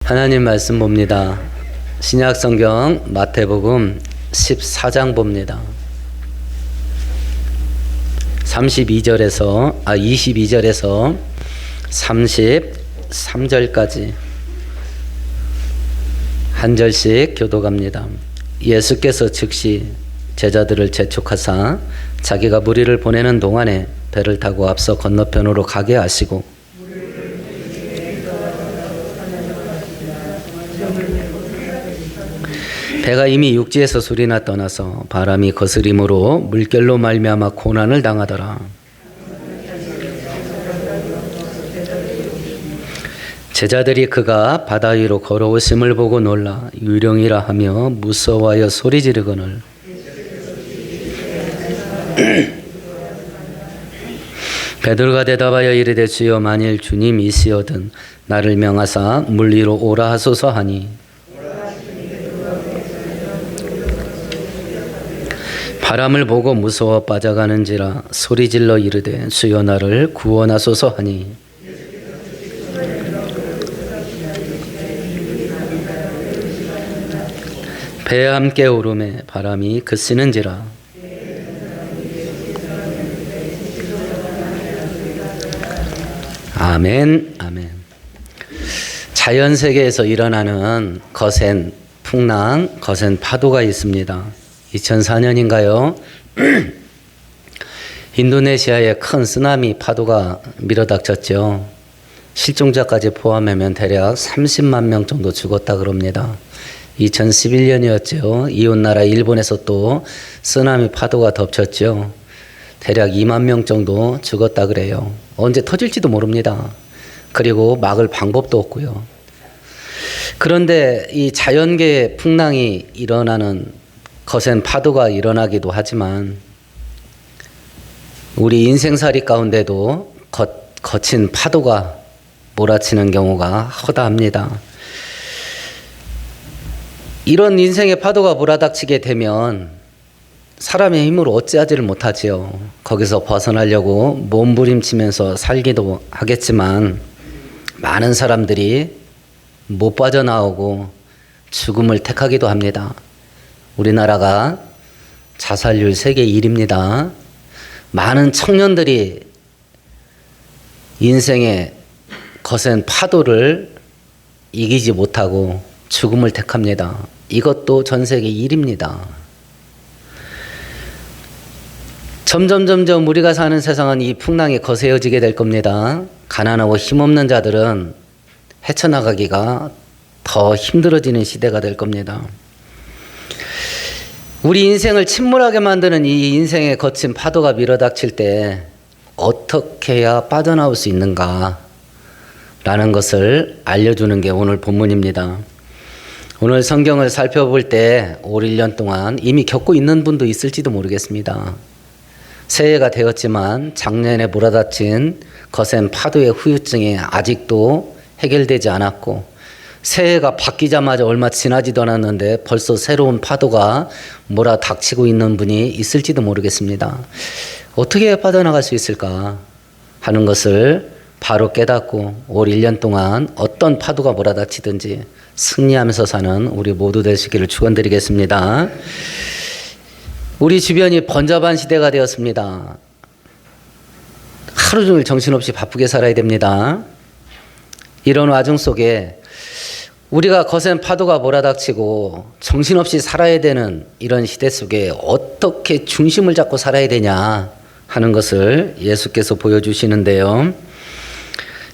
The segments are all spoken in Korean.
하나님 말씀 봅니다. 신약 성경 마태복음 14장 봅니다. 22절에서 33절까지 한 절씩 교독합니다. 예수께서 즉시 제자들을 재촉하사 자기가 무리를 보내는 동안에 배를 타고 앞서 건너편으로 가게 하시고 배가 이미 육지에서 수리나 떠나서 바람이 거스림으로 물결로 말미암아 고난을 당하더라. 제자들이 그가 바다 위로 걸어오심을 보고 놀라 유령이라 하며 무서워하여 소리 지르거늘 베드로가 대답하여 이르되 주여 만일 주님이시거든 나를 명하사 물 위로 오라 하소서 하니 바람을 보고 무서워 빠져가는지라 소리질러 이르되 주여 나를 구원하소서 하니 배에 함께 오르매 바람이 그치는지라. 아멘, 아멘. 자연 세계에서 일어나는 거센 풍랑, 거센 파도가 있습니다. 2004년인가요? 인도네시아에 큰 쓰나미 파도가 밀어닥쳤죠. 실종자까지 포함하면 대략 30만 명 정도 죽었다 그럽니다. 2011년이었죠. 이웃나라 일본에서 또 쓰나미 파도가 덮쳤죠. 대략 2만 명 정도 죽었다 그래요. 언제 터질지도 모릅니다. 그리고 막을 방법도 없고요. 그런데 이 자연계의 풍랑이 일어나는 거센 파도가 일어나기도 하지만 우리 인생살이 가운데도 거친 파도가 몰아치는 경우가 허다합니다. 이런 인생의 파도가 몰아닥치게 되면 사람의 힘으로 어찌하지를 못하지요. 거기서 벗어나려고 몸부림치면서 살기도 하겠지만 많은 사람들이 못 빠져나오고 죽음을 택하기도 합니다. 우리나라가 자살률 세계 1위입니다. 많은 청년들이 인생의 거센 파도를 이기지 못하고 죽음을 택합니다. 이것도 전 세계 1위입니다. 점점 우리가 사는 세상은 이 풍랑이 거세어지게 될 겁니다. 가난하고 힘없는 자들은 헤쳐나가기가 더 힘들어지는 시대가 될 겁니다. 우리 인생을 침몰하게 만드는 이 인생의 거친 파도가 밀어닥칠 때 어떻게 해야 빠져나올 수 있는가 라는 것을 알려주는 게 오늘 본문입니다. 오늘 성경을 살펴볼 때 올 1년 동안 이미 겪고 있는 분도 있을지도 모르겠습니다. 새해가 되었지만 작년에 몰아닥친 거센 파도의 후유증이 아직도 해결되지 않았고 새해가 바뀌자마자 얼마 지나지도 않았는데 벌써 새로운 파도가 몰아닥치고 있는 분이 있을지도 모르겠습니다. 어떻게 빠져나갈 수 있을까 하는 것을 바로 깨닫고 올 1년 동안 어떤 파도가 몰아닥치든지 승리하면서 사는 우리 모두 되시기를 축원드리겠습니다. 우리 주변이 번잡한 시대가 되었습니다. 하루 종일 정신없이 바쁘게 살아야 됩니다. 이런 와중 속에 우리가 거센 파도가 몰아닥치고 정신없이 살아야 되는 이런 시대 속에 어떻게 중심을 잡고 살아야 되냐 하는 것을 예수께서 보여주시는데요.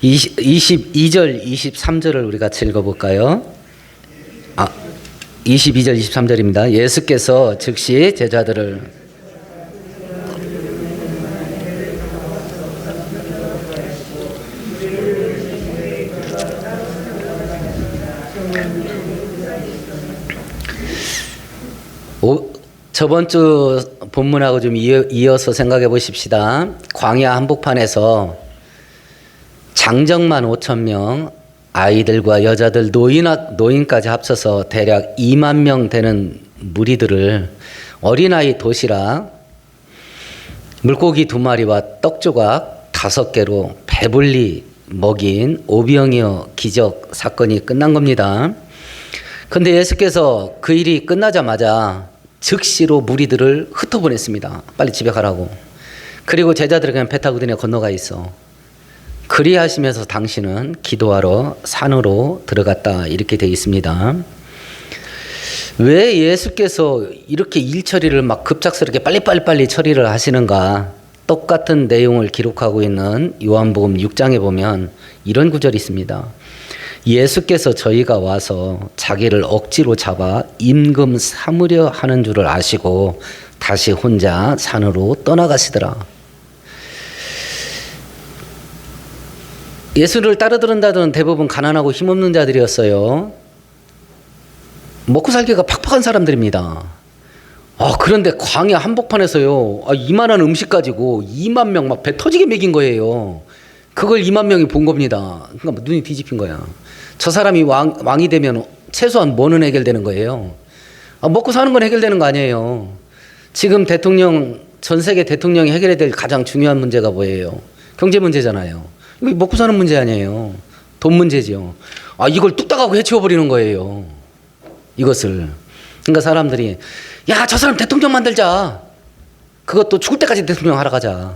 22절, 23절을 우리가 읽어볼까요? 22절, 23절입니다. 예수께서 즉시 제자들을 저번 주 본문하고 좀 이어서 생각해 보십시다. 광야 한복판에서 장정만 5,000명, 아이들과 여자들, 노인까지 합쳐서 대략 2만 명 되는 무리들을 어린아이 도시락, 물고기 2마리와 떡조각 5개로 배불리 먹인 오병이어 기적 사건이 끝난 겁니다. 그런데 예수께서 그 일이 끝나자마자 즉시로 무리들을 흩어보냈습니다. 빨리 집에 가라고. 그리고 제자들에게 그냥 배 타고 그냥 건너가 있어. 그리하시면서 당신은 기도하러 산으로 들어갔다, 이렇게 되어 있습니다. 왜 예수께서 이렇게 일 처리를 막 급작스럽게 빨리 처리를 하시는가? 똑같은 내용을 기록하고 있는 요한복음 6장에 보면 이런 구절이 있습니다. 예수께서 저희가 와서 자기를 억지로 잡아 임금 삼으려 하는 줄을 아시고 다시 혼자 산으로 떠나가시더라. 예수를 따르던 자들은 대부분 가난하고 힘없는 자들이었어요. 먹고 살기가 팍팍한 사람들입니다. 그런데 광야 한복판에서요, 이만한 음식 가지고 2만 명 막 배 터지게 먹인 거예요. 그걸 2만 명이 본 겁니다. 그러니까 눈이 뒤집힌 거야. 저 사람이 왕이 되면 최소한 뭐는 해결되는 거예요? 먹고 사는 건 해결되는 거 아니에요. 지금 전 세계 대통령이 해결해야 될 가장 중요한 문제가 뭐예요? 경제 문제잖아요. 이거 먹고 사는 문제 아니에요. 돈 문제죠. 이걸 뚝딱하고 해치워버리는 거예요. 이것을. 그러니까 사람들이, 야, 저 사람 대통령 만들자. 그것도 죽을 때까지 대통령 하러 가자.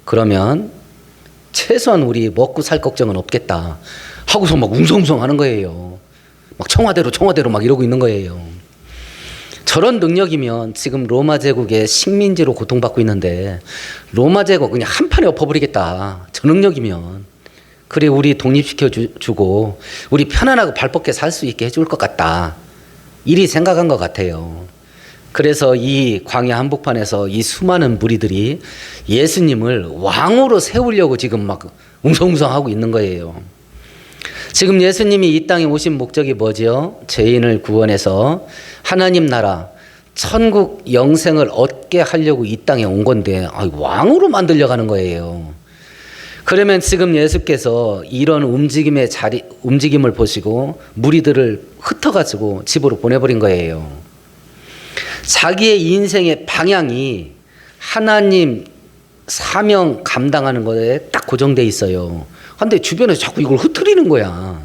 그러면 최소한 우리 먹고 살 걱정은 없겠다 하고서 막 웅성웅성 하는 거예요. 막 청와대로 막 이러고 있는 거예요. 저런 능력이면 지금 로마 제국의 식민지로 고통받고 있는데 로마 제국 그냥 한 판에 엎어버리겠다. 저 능력이면. 그래, 우리 독립시켜주고 우리 편안하고 발 뻗게 살 수 있게 해줄 것 같다. 이리 생각한 것 같아요. 그래서 이 광야 한복판에서 이 수많은 무리들이 예수님을 왕으로 세우려고 지금 막 웅성웅성하고 있는 거예요. 지금 예수님이 이 땅에 오신 목적이 뭐죠? 죄인을 구원해서 하나님 나라, 천국 영생을 얻게 하려고 이 땅에 온 건데 왕으로 만들려고 하는 거예요. 그러면 지금 예수께서 이런 움직임을 보시고 무리들을 흩어가지고 집으로 보내버린 거예요. 자기의 인생의 방향이 하나님 사명 감당하는 거에 딱 고정돼 있어요. 근데 주변에서 자꾸 이걸 흐트리는 거야.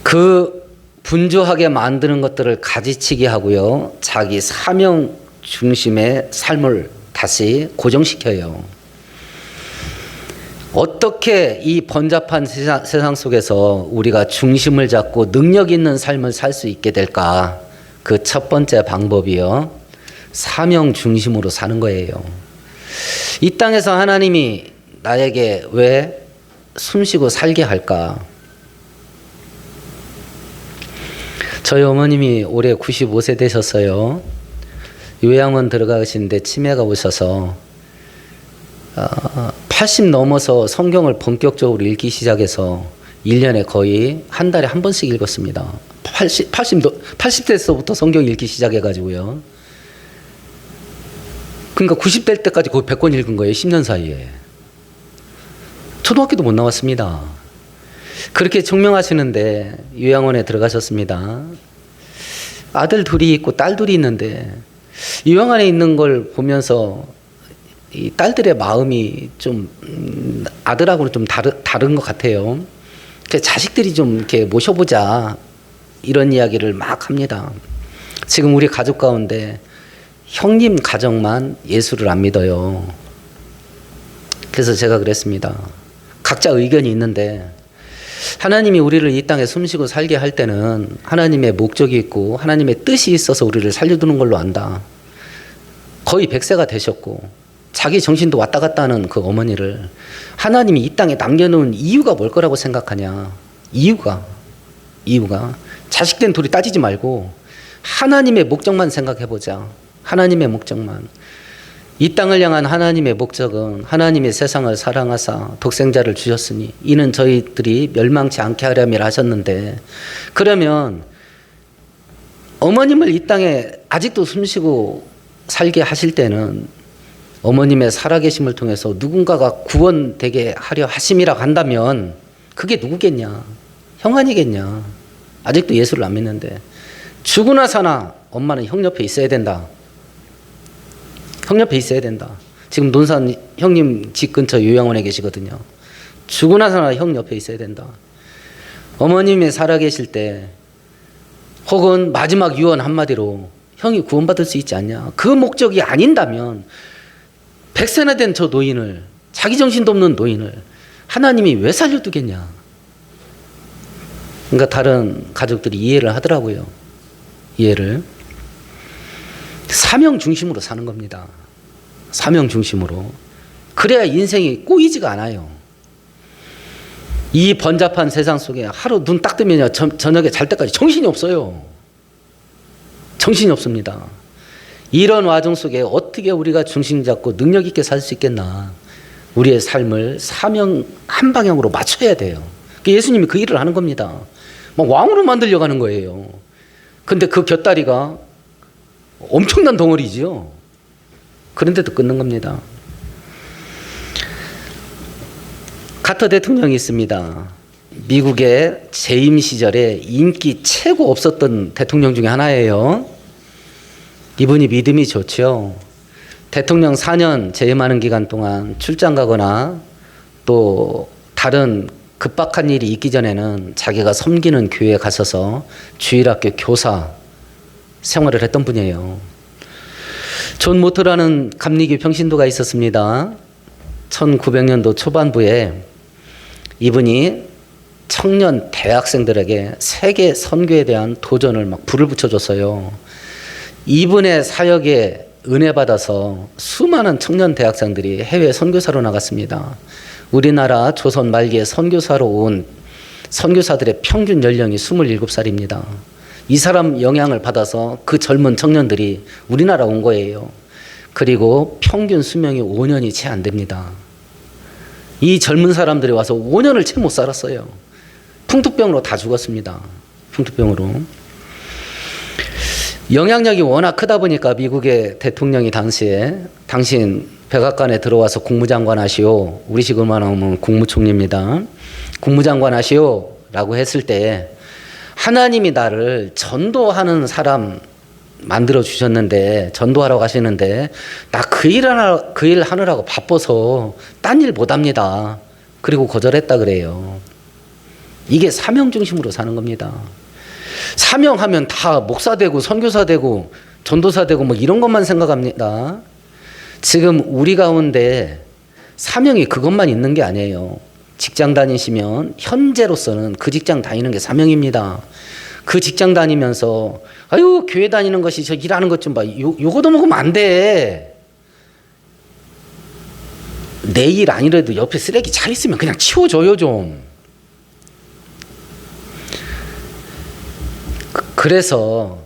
그 분주하게 만드는 것들을 가지치게 하고요, 자기 사명 중심의 삶을 다시 고정시켜요. 어떻게 이 번잡한 세상 속에서 우리가 중심을 잡고 능력 있는 삶을 살 수 있게 될까? 그 첫 번째 방법이요, 사명 중심으로 사는 거예요. 이 땅에서 하나님이 나에게 왜 숨쉬고 살게 할까? 저희 어머님이 올해 95세 되셨어요. 요양원 들어가시는데 치매가 오셔서 80 넘어서 성경을 본격적으로 읽기 시작해서 1년에 거의 한 달에 한 번씩 읽었습니다. 80대에서부터 성경 읽기 시작해가지고요. 그러니까 90대 때까지 거의 100권 읽은 거예요. 10년 사이에. 초등학교도 못 나왔습니다. 그렇게 청명하시는데 요양원에 들어가셨습니다. 아들 둘이 있고 딸 둘이 있는데 요양원에 있는 걸 보면서 이 딸들의 마음이 좀 아들하고는 좀 다른 것 같아요. 자식들이 좀 이렇게 모셔보자, 이런 이야기를 막 합니다. 지금 우리 가족 가운데 형님 가정만 예수를 안 믿어요. 그래서 제가 그랬습니다. 각자 의견이 있는데 하나님이 우리를 이 땅에 숨쉬고 살게 할 때는 하나님의 목적이 있고 하나님의 뜻이 있어서 우리를 살려두는 걸로 안다. 거의 100세가 되셨고 자기 정신도 왔다 갔다 하는 그 어머니를 하나님이 이 땅에 남겨놓은 이유가 뭘 거라고 생각하냐. 이유가 자식된 둘이 따지지 말고 하나님의 목적만 생각해보자. 하나님의 목적만. 이 땅을 향한 하나님의 목적은 하나님의 세상을 사랑하사 독생자를 주셨으니 이는 저희들이 멸망치 않게 하려면 하셨는데, 그러면 어머님을 이 땅에 아직도 숨쉬고 살게 하실 때는 어머님의 살아계심을 통해서 누군가가 구원되게 하려 하심이라고 한다면 그게 누구겠냐? 형 아니겠냐? 아직도 예수를 안 믿는데. 죽으나 사나 엄마는 형 옆에 있어야 된다. 형 옆에 있어야 된다. 지금 논산 형님 집 근처 요양원에 계시거든요. 죽고 나서나 형 옆에 있어야 된다. 어머님이 살아계실 때 혹은 마지막 유언 한마디로 형이 구원받을 수 있지 않냐. 그 목적이 아닌다면 100세나 된 저 노인을, 자기 정신도 없는 노인을 하나님이 왜 살려두겠냐. 그러니까 다른 가족들이 이해를 하더라고요. 이해를. 사명 중심으로 사는 겁니다. 사명 중심으로. 그래야 인생이 꼬이지가 않아요. 이 번잡한 세상 속에 하루 눈 딱 뜨면 저녁에 잘 때까지 정신이 없어요. 정신이 없습니다. 이런 와중 속에 어떻게 우리가 중심 잡고 능력 있게 살 수 있겠나. 우리의 삶을 사명 한 방향으로 맞춰야 돼요. 예수님이 그 일을 하는 겁니다. 막 왕으로 만들려고 하는 거예요. 근데 그 곁다리가 엄청난 덩어리죠. 그런데도 끊는 겁니다. 카터 대통령이 있습니다. 미국의 재임 시절에 인기 최고 없었던 대통령 중에 하나예요. 이분이 믿음이 좋죠. 대통령 4년 재임하는 기간 동안 출장 가거나 또 다른 급박한 일이 있기 전에는 자기가 섬기는 교회에 가서서 주일학교 교사 생활을 했던 분이에요. 존 모트라는 감리교 평신도가 있었습니다. 1900년도 초반부에 이분이 청년 대학생들에게 세계 선교에 대한 도전을 막 불을 붙여줬어요. 이분의 사역에 은혜 받아서 수많은 청년 대학생들이 해외 선교사로 나갔습니다. 우리나라 조선 말기에 선교사로 온 선교사들의 평균 연령이 27살입니다. 이 사람 영향을 받아서 그 젊은 청년들이 우리나라 온 거예요. 그리고 평균 수명이 5년이 채 안 됩니다. 이 젊은 사람들이 와서 5년을 채 못 살았어요. 풍토병으로 다 죽었습니다. 풍토병으로. 영향력이 워낙 크다 보니까 미국의 대통령이 당시에 당신 백악관에 들어와서 국무장관 하시오. 우리식으로 하면 국무총리입니다. 국무장관 하시오 라고 했을 때 하나님이 나를 전도하는 사람 만들어 주셨는데 전도하라고 하시는데 나 그 일 하느라고 바빠서 딴 일 못합니다. 그리고 거절했다 그래요. 이게 사명 중심으로 사는 겁니다. 사명하면 다 목사 되고 선교사 되고 전도사 되고 뭐 이런 것만 생각합니다. 지금 우리 가운데 사명이 그것만 있는 게 아니에요. 직장 다니시면 현재로서는 그 직장 다니는 게 사명입니다. 그 직장 다니면서 아유 교회 다니는 것이 저 일하는 것 좀 봐. 요거도 먹으면 안 돼. 내 일 아니라도 옆에 쓰레기 잘 있으면 그냥 치워줘요 좀. 그래서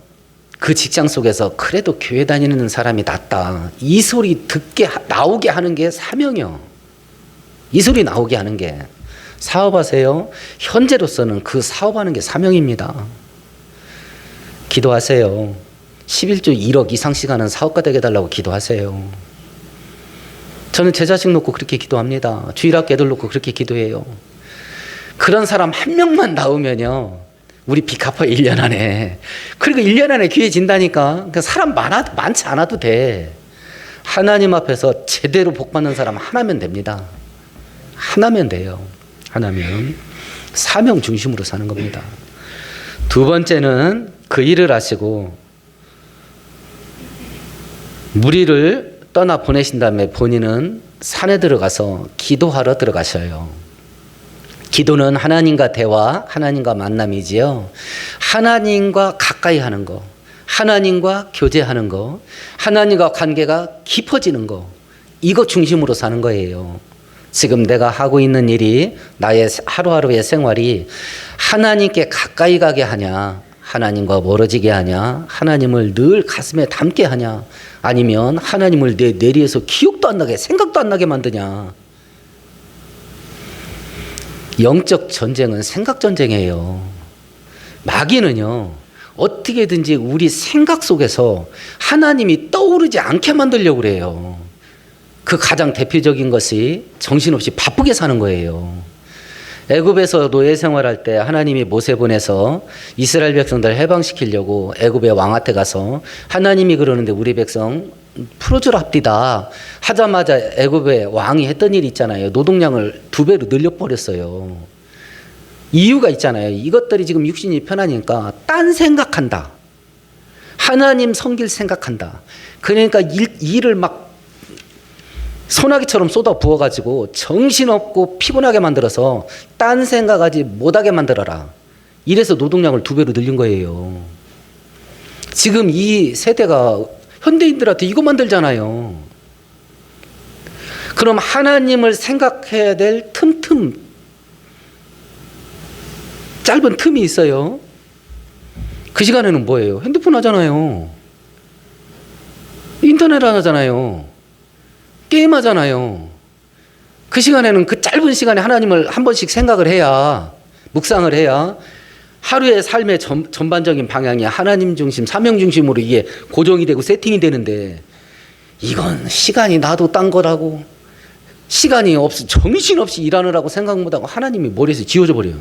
그 직장 속에서 그래도 교회 다니는 사람이 낫다. 이 소리 나오게 하는 게 사명이요. 이 소리 나오게 하는 게. 사업하세요. 현재로서는 그 사업하는 게 사명입니다. 기도하세요. 11조 1억 이상씩 하는 사업가 되게 해달라고 기도하세요. 저는 제 자식 놓고 그렇게 기도합니다. 주일학교 애들 놓고 그렇게 기도해요. 그런 사람 한 명만 나오면요. 우리 빚 갚아요 1년 안에. 그리고 1년 안에 귀해진다니까. 그러니까 사람 많지 않아도 돼. 하나님 앞에서 제대로 복받는 사람 하나면 됩니다. 하나면 돼요. 하나면. 사명 중심으로 사는 겁니다. 두 번째는 그 일을 하시고 무리를 떠나 보내신 다음에 본인은 산에 들어가서 기도하러 들어가셔요. 기도는 하나님과 대화, 하나님과 만남이지요. 하나님과 가까이 하는 거, 하나님과 교제하는 거, 하나님과 관계가 깊어지는 거, 이거 중심으로 사는 거예요. 지금 내가 하고 있는 일이 나의 하루하루의 생활이 하나님께 가까이 가게 하냐, 하나님과 멀어지게 하냐, 하나님을 늘 가슴에 담게 하냐, 아니면 하나님을 내 뇌리에서 기억도 안 나게, 생각도 안 나게 만드냐. 영적 전쟁은 생각 전쟁이에요. 마귀는요, 어떻게든지 우리 생각 속에서 하나님이 떠오르지 않게 만들려고 그래요. 그 가장 대표적인 것이 정신없이 바쁘게 사는 거예요. 애굽에서 노예 생활할 때 하나님이 모세 보내서 이스라엘 백성들 해방시키려고 애굽의 왕한테 가서 하나님이 그러는데 우리 백성 풀어주라 합디다 하자마자 애굽의 왕이 했던 일이 있잖아요. 노동량을 2배로 늘려버렸어요. 이유가 있잖아요. 이것들이 지금 육신이 편하니까 딴 생각한다. 하나님 섬길 생각한다. 그러니까 일을 막 소나기처럼 쏟아 부어가지고 정신없고 피곤하게 만들어서 딴 생각하지 못하게 만들어라. 이래서 노동량을 2배로 늘린 거예요. 지금 이 세대가 현대인들한테 이거 만들잖아요. 그럼 하나님을 생각해야 될 짧은 틈이 있어요. 그 시간에는 뭐예요? 핸드폰 하잖아요. 인터넷 하잖아요. 게임 하잖아요. 그 시간에는 그 짧은 시간에 하나님을 한 번씩 생각을 해야, 묵상을 해야 하루의 삶의 전반적인 방향이 하나님 중심, 사명 중심으로 이게 고정이 되고 세팅이 되는데, 이건 시간이 나도 딴 거라고, 시간이 없어 정신없이 일하느라고 생각 못하고 하나님이 머리에서 지워져 버려요.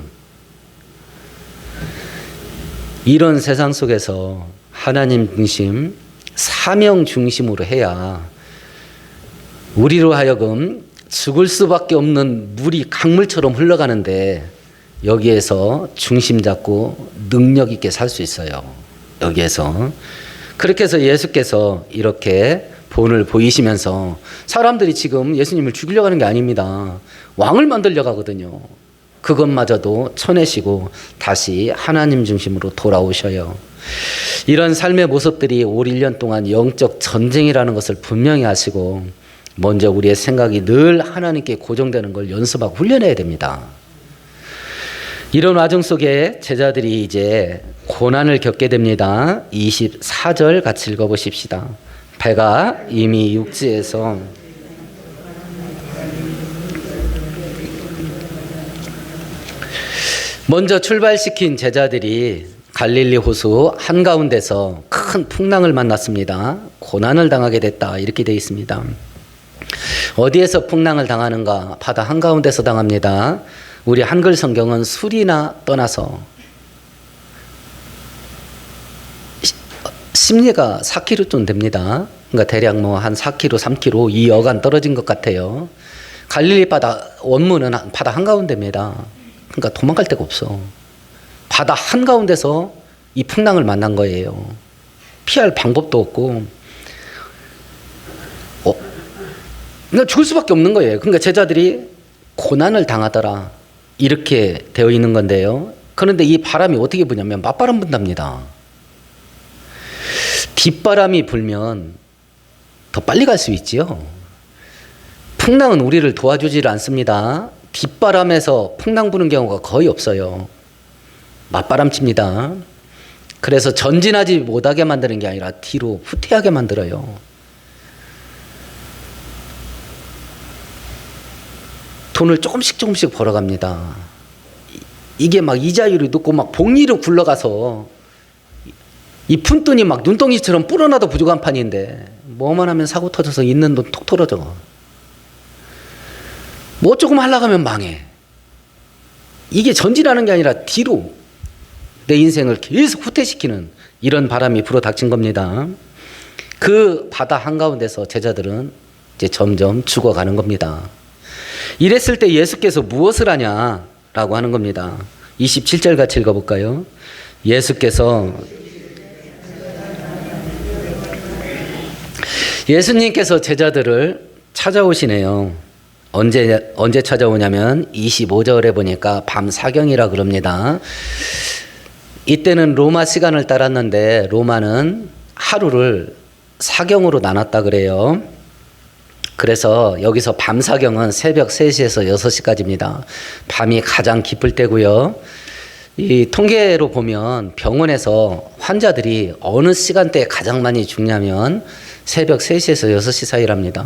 이런 세상 속에서 하나님 중심, 사명 중심으로 해야 우리로 하여금 죽을 수밖에 없는 물이 강물처럼 흘러가는데, 여기에서 중심 잡고 능력 있게 살 수 있어요. 여기에서. 그렇게 해서 예수께서 이렇게 본을 보이시면서, 사람들이 지금 예수님을 죽이려고 하는 게 아닙니다. 왕을 만들려고 하거든요. 그것마저도 쳐내시고 다시 하나님 중심으로 돌아오셔요. 이런 삶의 모습들이 올 1년 동안 영적 전쟁이라는 것을 분명히 아시고, 먼저 우리의 생각이 늘 하나님께 고정되는 걸 연습하고 훈련해야 됩니다. 이런 와중 속에 제자들이 이제 고난을 겪게 됩니다. 24절 같이 읽어보십시다. 배가 이미 육지에서 먼저 출발시킨 제자들이 갈릴리 호수 한가운데서 큰 풍랑을 만났습니다. 고난을 당하게 됐다, 이렇게 되어 있습니다. 어디에서 풍랑을 당하는가? 바다 한가운데서 당합니다. 우리 한글 성경은 수리나 떠나서, 심리가 4km쯤 됩니다. 그러니까 대략 뭐 한 4km, 3km 이 여간 떨어진 것 같아요. 갈릴리 바다 원문은 바다 한가운데입니다. 그러니까 도망갈 데가 없어. 바다 한가운데서 이 풍랑을 만난 거예요. 피할 방법도 없고, 그러니까 죽을 수밖에 없는 거예요. 그러니까 제자들이 고난을 당하더라, 이렇게 되어 있는 건데요. 그런데 이 바람이 어떻게 부냐면 맞바람 분답니다. 뒷바람이 불면 더 빨리 갈 수 있지요. 풍랑은 우리를 도와주질 않습니다. 뒷바람에서 풍랑 부는 경우가 거의 없어요. 맞바람 칩니다. 그래서 전진하지 못하게 만드는 게 아니라 뒤로 후퇴하게 만들어요. 돈을 조금씩 벌어갑니다. 이게 막 이자율이 높고 막 복리로 굴러가서 이 푼돈이 막 눈덩이처럼 불어나도 부족한 판인데, 뭐만 하면 사고 터져서 있는 돈 톡 털어져. 뭐 조금 하려고 하면 망해. 이게 전진하는 게 아니라 뒤로 내 인생을 계속 후퇴시키는 이런 바람이 불어닥친 겁니다. 그 바다 한가운데서 제자들은 이제 점점 죽어가는 겁니다. 이랬을 때 예수께서 무엇을 하냐라고 하는 겁니다. 27절 같이 읽어볼까요? 예수님께서 제자들을 찾아오시네요. 언제 찾아오냐면 25절에 보니까 밤 사경이라 그럽니다. 이때는 로마 시간을 따랐는데, 로마는 하루를 사경으로 나눴다 그래요. 그래서 여기서 밤 사경은 새벽 3시에서 6시까지입니다. 밤이 가장 깊을 때고요. 이 통계로 보면 병원에서 환자들이 어느 시간대에 가장 많이 죽냐면 새벽 3시에서 6시 사이랍니다.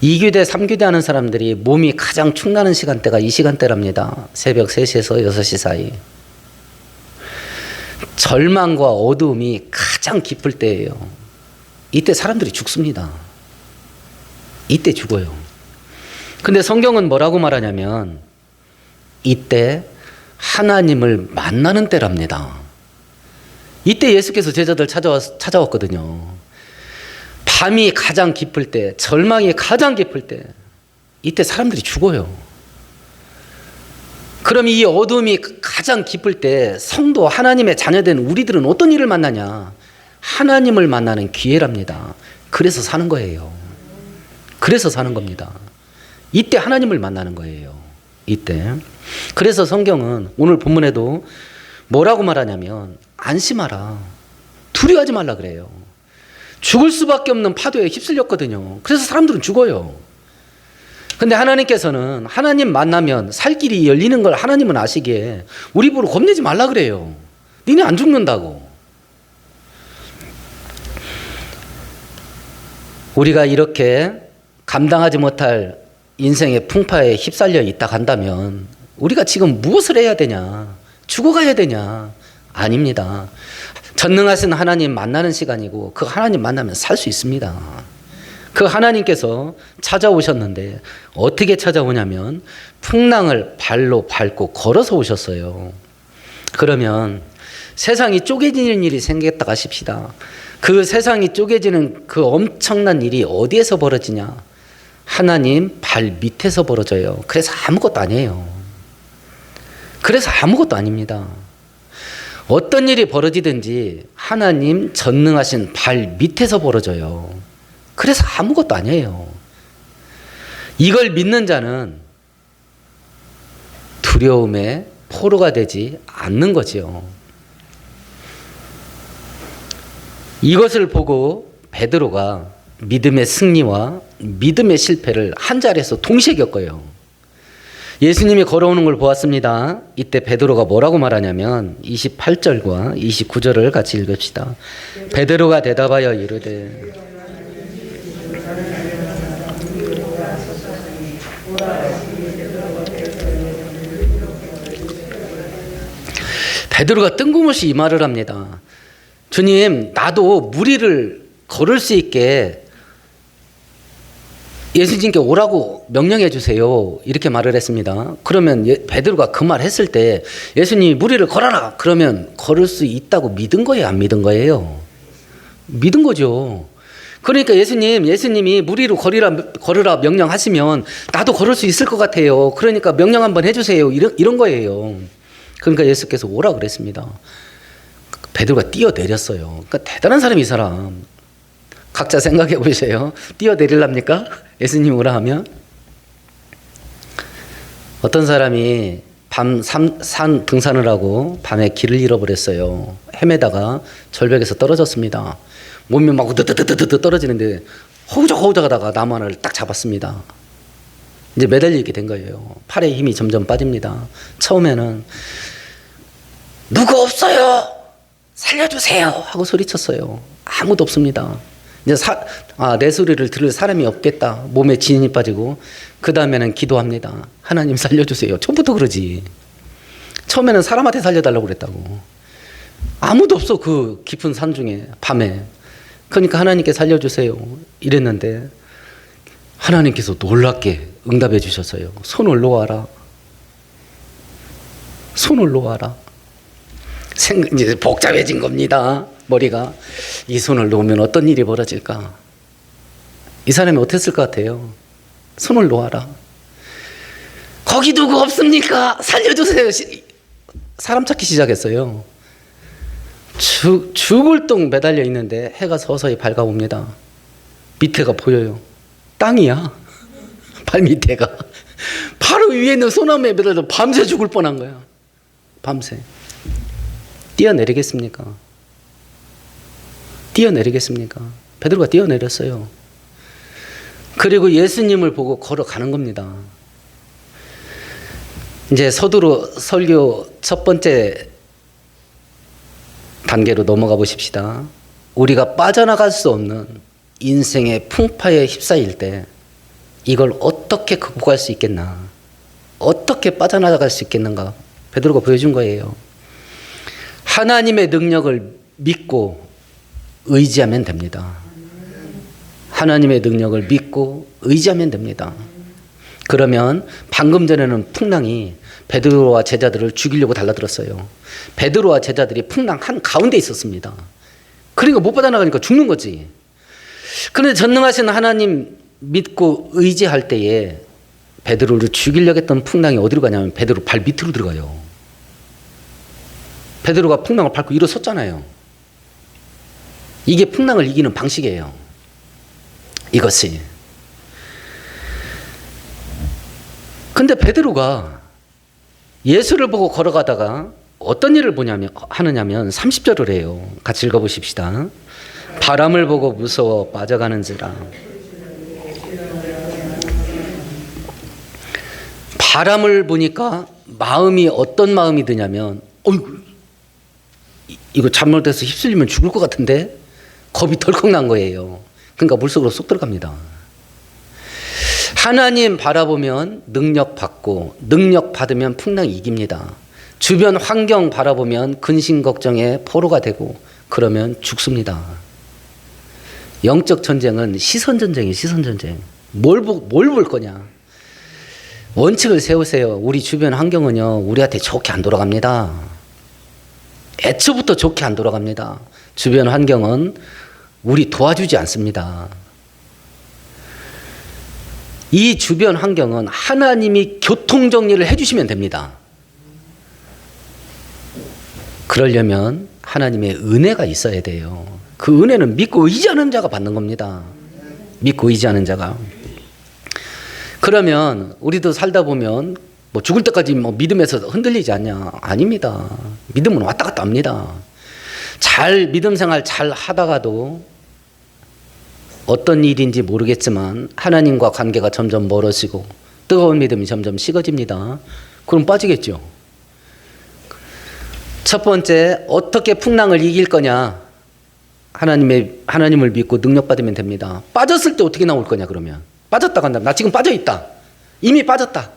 2교대, 3교대 하는 사람들이 몸이 가장 축나는 시간대가 이 시간대랍니다. 새벽 3시에서 6시 사이. 절망과 어두움이 가장 깊을 때예요. 이때 사람들이 죽습니다. 이때 죽어요. 근데 성경은 뭐라고 말하냐면 이때 하나님을 만나는 때랍니다. 이때 예수께서 제자들 찾아왔거든요. 밤이 가장 깊을 때, 절망이 가장 깊을 때, 이때 사람들이 죽어요. 그럼 이 어둠이 가장 깊을 때 성도 하나님의 자녀된 우리들은 어떤 일을 만나냐? 하나님을 만나는 기회랍니다. 그래서 사는 거예요. 그래서 사는 겁니다. 이때 하나님을 만나는 거예요. 이때. 그래서 성경은 오늘 본문에도 뭐라고 말하냐면 안심하라. 두려워하지 말라 그래요. 죽을 수밖에 없는 파도에 휩쓸렸거든요. 그래서 사람들은 죽어요. 근데 하나님께서는 하나님 만나면 살 길이 열리는 걸 하나님은 아시기에 우리 보고 겁내지 말라 그래요. 니네 안 죽는다고. 우리가 이렇게 감당하지 못할 인생의 풍파에 휩쓸려 있다 간다면 우리가 지금 무엇을 해야 되냐? 죽어가야 되냐? 아닙니다. 전능하신 하나님 만나는 시간이고 그 하나님 만나면 살 수 있습니다. 그 하나님께서 찾아오셨는데 어떻게 찾아오냐면 풍랑을 발로 밟고 걸어서 오셨어요. 그러면 세상이 쪼개지는 일이 생겼다 하십시다. 그 세상이 쪼개지는 그 엄청난 일이 어디에서 벌어지냐? 하나님 발 밑에서 벌어져요. 그래서 아무것도 아니에요. 그래서 아무것도 아닙니다. 어떤 일이 벌어지든지 하나님 전능하신 발 밑에서 벌어져요. 그래서 아무것도 아니에요. 이걸 믿는 자는 두려움의 포로가 되지 않는 거지요. 이것을 보고 베드로가 믿음의 승리와 믿음의 실패를 한 자리에서 동시에 겪어요. 예수님이 걸어오는 걸 보았습니다. 이때 베드로가 뭐라고 말하냐면 28절과 29절을 같이 읽읍시다. 베드로가 대답하여 이르되 베드로가 뜬금없이 이 말을 합니다. 주님, 나도 무리를 걸을 수 있게 예수님께 오라고 명령해 주세요. 이렇게 말을 했습니다. 그러면 베드로가 그 말 했을 때 예수님이 무리를 걸어라. 그러면 걸을 수 있다고 믿은 거예요? 안 믿은 거예요? 믿은 거죠. 그러니까 예수님이 무리로 걸으라 명령하시면 나도 걸을 수 있을 것 같아요. 그러니까 명령 한번 해주세요. 이런 거예요. 그러니까 예수께서 오라 그랬습니다. 베드로가 뛰어내렸어요. 그러니까 대단한 사람이 이 사람. 각자 생각해 보세요. 뛰어내릴랍니까? 예수님 오라 하면? 어떤 사람이 산 등산을 하고 밤에 길을 잃어버렸어요. 헤매다가 절벽에서 떨어졌습니다. 몸이 막 으드드드드 떨어지는데 허우적 하다가 나무 하나를 딱 잡았습니다. 이제 매달리게 된 거예요. 팔에 힘이 점점 빠집니다. 처음에는 누구 없어요? 살려주세요! 하고 소리쳤어요. 아무도 없습니다. 이제 내 소리를 들을 사람이 없겠다. 몸에 진이 빠지고 그 다음에는 기도합니다. 하나님 살려주세요. 처음부터 그러지. 처음에는 사람한테 살려달라고 그랬다고. 아무도 없어. 그 깊은 산 중에 밤에. 그러니까 하나님께 살려주세요. 이랬는데 하나님께서 놀랍게 응답해 주셨어요. 손을 놓아라. 손을 놓아라. 이제 복잡해진 겁니다. 머리가. 이 손을 놓으면 어떤 일이 벌어질까? 이 사람이 어땠을 것 같아요? 손을 놓아라. 거기 누구 없습니까? 살려주세요. 사람 찾기 시작했어요. 죽을 똥 매달려 있는데 해가 서서히 밝아옵니다. 밑에가 보여요. 땅이야. 발 밑에가. 바로 위에 있는 소나무에 매달려 밤새 죽을 뻔한 거야. 밤새. 뛰어내리겠습니까? 뛰어내리겠습니까? 베드로가 뛰어내렸어요. 그리고 예수님을 보고 걸어가는 겁니다. 이제 서두로 설교 첫 번째 단계로 넘어가 보십시다. 우리가 빠져나갈 수 없는 인생의 풍파에 휩싸일 때 이걸 어떻게 극복할 수 있겠나? 어떻게 빠져나갈 수 있겠는가? 베드로가 보여준 거예요. 하나님의 능력을 믿고 의지하면 됩니다. 하나님의 능력을 믿고 의지하면 됩니다. 그러면 방금 전에는 풍랑이 베드로와 제자들을 죽이려고 달라들었어요. 베드로와 제자들이 풍랑 한 가운데 있었습니다. 그러니까 못 빠져나가니까 죽는 거지. 그런데 전능하신 하나님 믿고 의지할 때에 베드로를 죽이려고 했던 풍랑이 어디로 가냐면 베드로 발 밑으로 들어가요. 베드로가 풍랑을 밟고 일어섰잖아요. 이게 풍랑을 이기는 방식이에요. 이것이. 근데 베드로가 예수를 보고 걸어가다가 어떤 일을 하느냐면 30절을 해요. 같이 읽어보십시다. 바람을 보고 무서워 빠져가는지라. 바람을 보니까 마음이 어떤 마음이 드냐면 이거 잘못해서 휩쓸리면 죽을 것 같은데 겁이 덜컥 난 거예요. 그러니까 물속으로 쏙 들어갑니다. 하나님 바라보면 능력 받고 능력 받으면 풍랑 이깁니다. 주변 환경 바라보면 근심 걱정에 포로가 되고 그러면 죽습니다. 영적 전쟁은 시선 전쟁이에요. 시선 전쟁. 뭘 볼 거냐. 원칙을 세우세요. 우리 주변 환경은요 우리한테 좋게 안 돌아갑니다. 애초부터 좋게 안 돌아갑니다. 주변 환경은 우리 도와주지 않습니다. 이 주변 환경은 하나님이 교통정리를 해주시면 됩니다. 그러려면 하나님의 은혜가 있어야 돼요. 그 은혜는 믿고 의지하는 자가 받는 겁니다. 믿고 의지하는 자가. 그러면 우리도 살다 보면 뭐 죽을 때까지 뭐 믿음에서 흔들리지 않냐? 아닙니다. 믿음은 왔다 갔다 합니다. 믿음 생활 잘 하다가도 어떤 일인지 모르겠지만 하나님과 관계가 점점 멀어지고 뜨거운 믿음이 점점 식어집니다. 그럼 빠지겠죠. 첫 번째, 어떻게 풍랑을 이길 거냐? 하나님을 믿고 능력받으면 됩니다. 빠졌을 때 어떻게 나올 거냐 그러면? 빠졌다 간다. 나 지금 빠져 있다. 이미 빠졌다.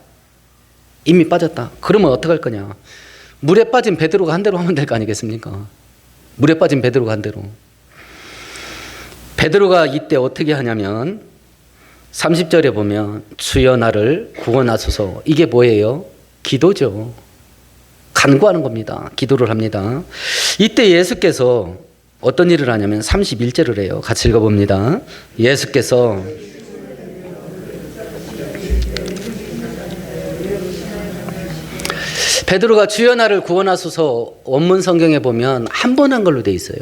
그러면 어떻게 할 거냐? 물에 빠진 베드로가 한 대로 하면 될 거 아니겠습니까? 물에 빠진 베드로가 한 대로. 베드로가 이때 어떻게 하냐면 30절에 보면 주여 나를 구원하소서. 이게 뭐예요? 기도죠. 간구하는 겁니다. 기도를 합니다. 이때 예수께서 어떤 일을 하냐면 31절을 해요. 같이 읽어봅니다. 예수께서 베드로가 주여 나를 구원하소서 원문 성경에 보면 한 번 한 걸로 돼 있어요.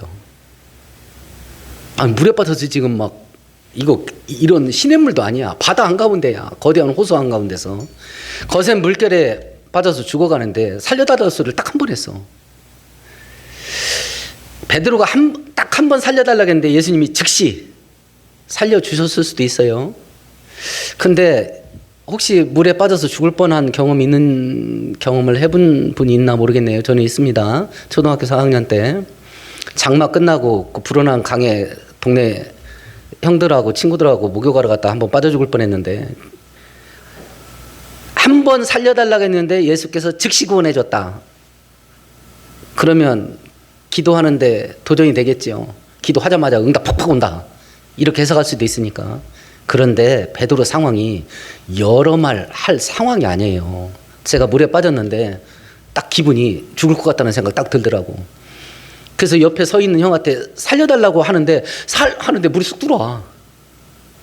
물에 빠져서 지금 막 이런 시냇물도 아니야. 바다 한가운데야. 거대한 호수 한가운데서 거센 물결에 빠져서 죽어가는데 살려달라는 소리를 딱 한 번 했어. 베드로가 딱 한 번 살려달라고 했는데 예수님이 즉시 살려주셨을 수도 있어요. 근데 혹시 물에 빠져서 죽을 뻔한 경험을 해본 분이 있나 모르겠네요. 저는 있습니다. 초등학교 4학년 때 장마 끝나고 그 불어난 강에 동네 형들하고 친구들하고 목욕하러 갔다 한 번 빠져 죽을 뻔했는데 한 번 살려달라고 했는데 예수께서 즉시 구원해줬다. 그러면 기도하는데 도전이 되겠죠. 기도하자마자 응답 팍팍 온다. 이렇게 해석할 수도 있으니까. 그런데 베드로 상황이 여러 말 할 상황이 아니에요. 제가 물에 빠졌는데 딱 기분이 죽을 것 같다는 생각 딱 들더라고. 그래서 옆에 서 있는 형한테 살려달라고 하는데 물이 쑥 들어와.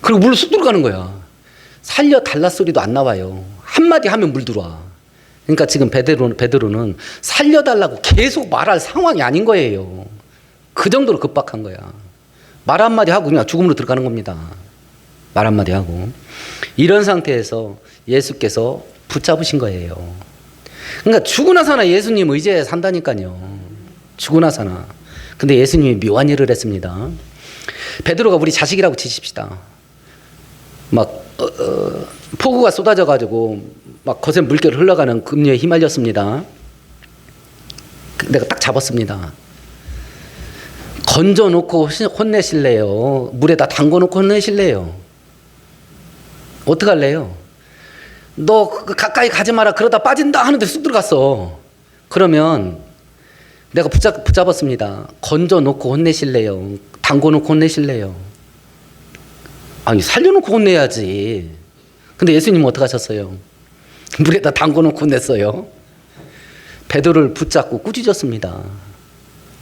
그리고 물로 쑥 들어가는 거야. 살려달라 소리도 안 나와요. 한마디 하면 물 들어와. 그러니까 지금 베드로는 살려달라고 계속 말할 상황이 아닌 거예요. 그 정도로 급박한 거야. 말 한마디 하고 그냥 죽음으로 들어가는 겁니다. 말 한마디 하고. 이런 상태에서 예수께서 붙잡으신 거예요. 그러니까 죽으나 사나 예수님 의지에 산다니까요. 죽으나 사나. 근데 예수님이 묘한 일을 했습니다. 베드로가 우리 자식이라고 치십시다. 막 폭우가 쏟아져가지고 막 거센 물결 흘러가는 급류에 휘말렸습니다. 내가 딱 잡았습니다. 건져놓고 혼내실래요? 물에다 담궈놓고 혼내실래요? 어떡할래요? 너 가까이 가지 마라. 그러다 빠진다 하는데 쑥 들어갔어. 그러면 내가 붙잡았습니다. 건져놓고 혼내실래요? 담궈놓고 혼내실래요? 아니 살려놓고 혼내야지. 근데 예수님은 어떻게 하셨어요? 물에다 담궈놓고 혼냈어요. 베드로를 붙잡고 꾸짖었습니다.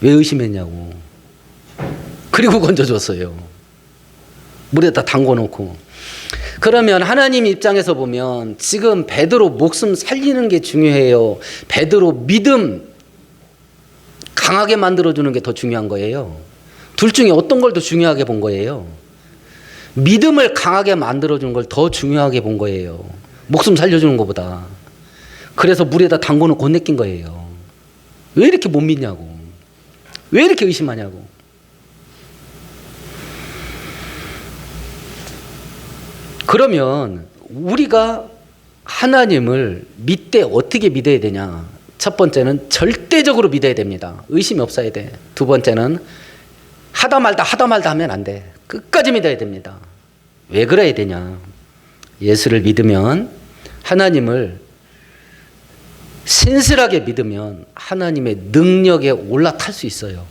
왜 의심했냐고. 그리고 건져줬어요. 물에다 담궈놓고. 그러면 하나님 입장에서 보면 지금 베드로 목숨 살리는 게 중요해요, 베드로 믿음 강하게 만들어주는 게 더 중요한 거예요? 둘 중에 어떤 걸 더 중요하게 본 거예요? 믿음을 강하게 만들어주는 걸 더 중요하게 본 거예요, 목숨 살려주는 것보다. 그래서 물에다 담궈놓고 못 내낀 거예요. 왜 이렇게 못 믿냐고, 왜 이렇게 의심하냐고. 그러면 우리가 하나님을 믿되 어떻게 믿어야 되냐? 첫 번째는 절대적으로 믿어야 됩니다. 의심이 없어야 돼. 두 번째는 하다 말다 하면 안 돼. 끝까지 믿어야 됩니다. 왜 그래야 되냐? 예수를 믿으면, 하나님을 신실하게 믿으면 하나님의 능력에 올라탈 수 있어요.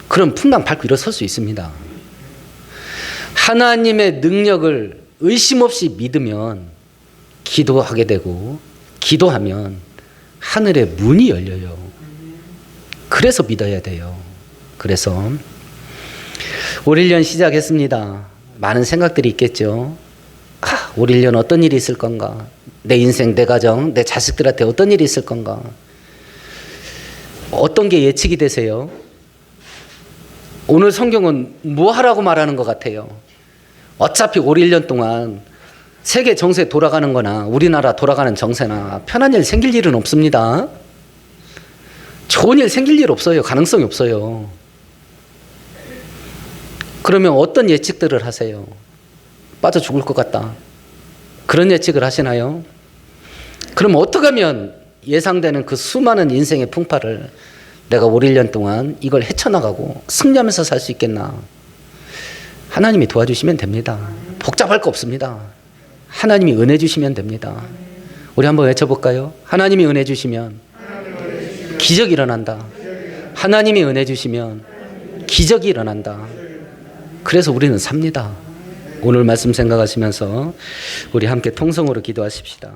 그럼 풍랑 밟고 일어설 수 있습니다. 하나님의 능력을 의심 없이 믿으면 기도하게 되고, 기도하면 하늘의 문이 열려요. 그래서 믿어야 돼요. 그래서 올 1년 시작했습니다. 많은 생각들이 있겠죠. 올 1년 어떤 일이 있을 건가? 내 인생, 내 가정, 내 자식들한테 어떤 일이 있을 건가? 어떤 게 예측이 되세요? 오늘 성경은 뭐 하라고 말하는 것 같아요? 어차피 올 1년 동안 세계 정세 돌아가는 거나 우리나라 돌아가는 정세나 편한 일 생길 일은 없습니다. 좋은 일 생길 일 없어요. 가능성이 없어요. 그러면 어떤 예측들을 하세요? 빠져 죽을 것 같다, 그런 예측을 하시나요? 그럼 어떻게 하면 예상되는 그 수많은 인생의 풍파를 내가 올 1년 동안 이걸 헤쳐나가고 승리하면서 살 수 있겠나? 하나님이 도와주시면 됩니다. 복잡할 거 없습니다. 하나님이 은혜 주시면 됩니다. 우리 한번 외쳐볼까요? 하나님이 은혜 주시면 기적이 일어난다. 하나님이 은혜 주시면 기적이 일어난다. 그래서 우리는 삽니다. 오늘 말씀 생각하시면서 우리 함께 통성으로 기도하십시다.